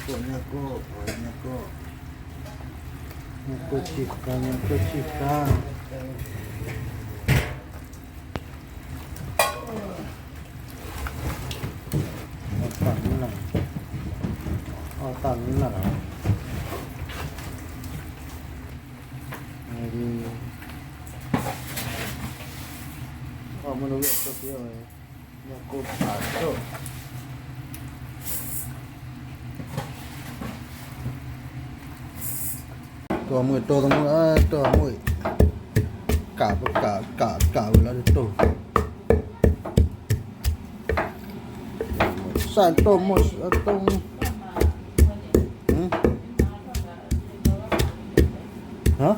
nyako chica. Tặng là đi mình nói việc cho tôi rồi nhà cô phá rồiตัวมือตัวตรงมือตัวมือกาเวลาตัวสานตัวหมดตรงฮะ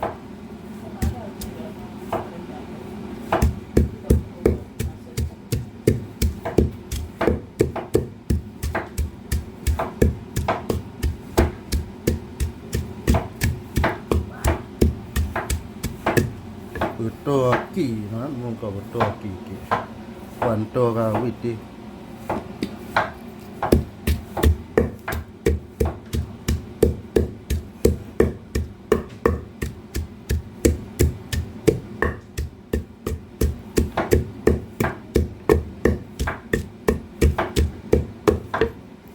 ตัวกี่นะมันก็ตัวกี่วันตัวก็วิธี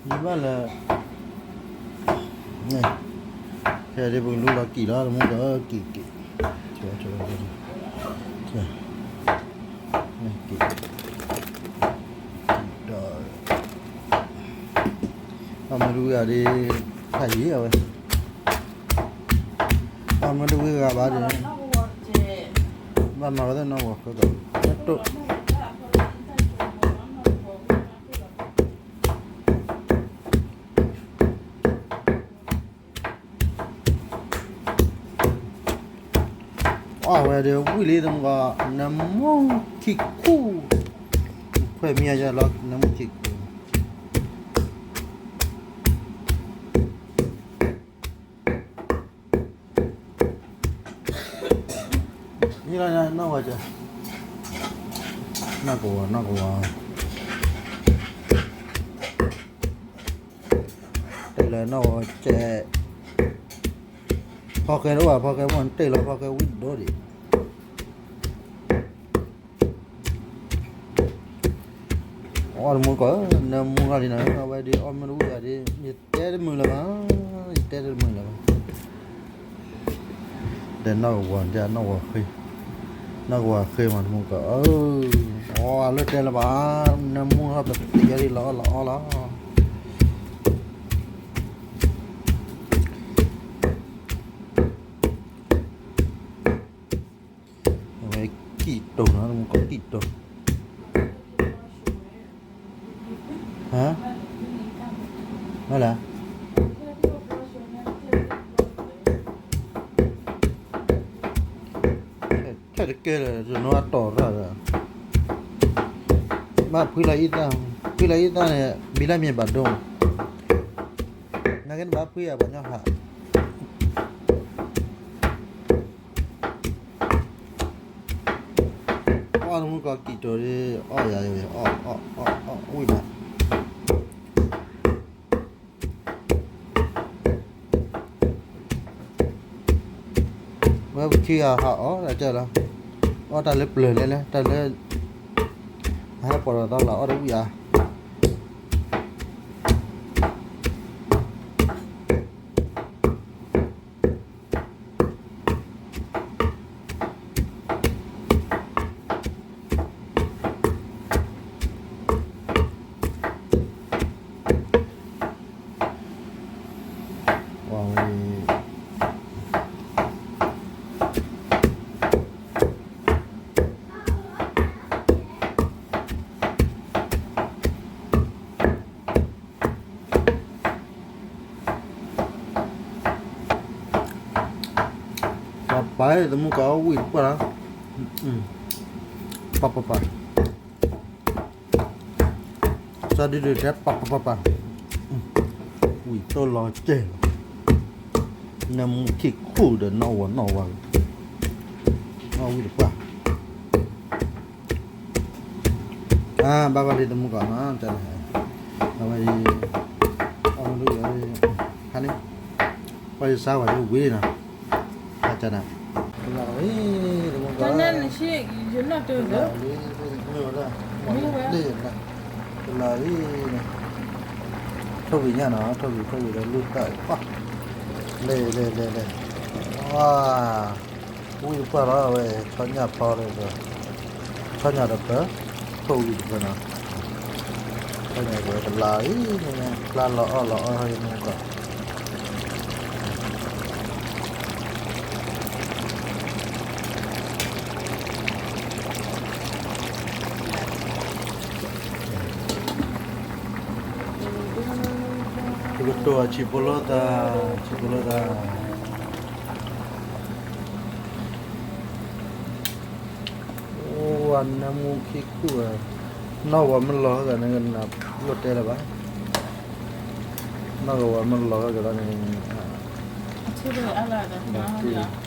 นี่ว่าละนี่แค่ได้บุญรู้ละกี่แล้วมันก็กี่ช่วยนี่กี่ดอกเอามาดูอะไรถ่ายยี่เอาไว้เอามาดูอะไรบ้างเนี่ยบ้านมาก็ได้น้องบอกก็ได้ตุ๊เดี๋ยววิลีต้องว่าน้ำมันคิกคู่เพื่อมีอะไรล่ะน้ำมันคิกคู่นี่อะไรน่าว่าจะน่ากลัวแต่แล้วน่าว่าจะพอแกรู้ว่าพอแกวันเตะแล้วพอแกวิ่งโดดดิอ๋อมึงก็น้ำมึงอะไรนะเอาไว้ดิอ๋อไม่รู้อะไรดิเตะมือละมั้งเตะมือละมั้งแต่น่ากว่าจะน่ากว่าเคยมันมึงก็อ๋อเลิกเตะละบ้าน้ำมึงครับตีอะไรล้อกี่ตัวนะมึงก็กี่ตัวฮะอะไรแค่เกลือจะนัวต่อแล้วมาพูดอะไรอีกเนี่ยบิลามีบัตรดงนักเรียนบ้าพูดอะไรบ้างเนี่ยฮะมึงก็กี่ตัวดิอย่าเลยอุ้ยมาเมื่อกี้ฮะได้เจอแล้วตาเล็บเลยตาเล็บให้ปลดต้องแล้วได้วิ่งไปแต่มึงก็วิ่งไปแล้วปะซาดิเดชปะวิ่งตัวรอเจ๋งน้ำคิกคู่เดินนอนวิ่งปะบ้าดีแต่มึงก็นะจังบาดีเอาดูเลย 빨리 싸워 이거 왜 나? 맞잖아. 라이 이거 봐. 저는 시 연락 또 돼. 라이 토비냐 나 토비 루타 와 레 와 우리 봐라 왜 전냐 파래서 전냐부터 토비 그나 전냐 그 라이 그냥 라라 하는 거 이것도 치볼로다 오 안나무 키쿠아 나와 mình lo cái này là lột đây là bác nó gọi mình lo cái đó này 집에 알아야 돼.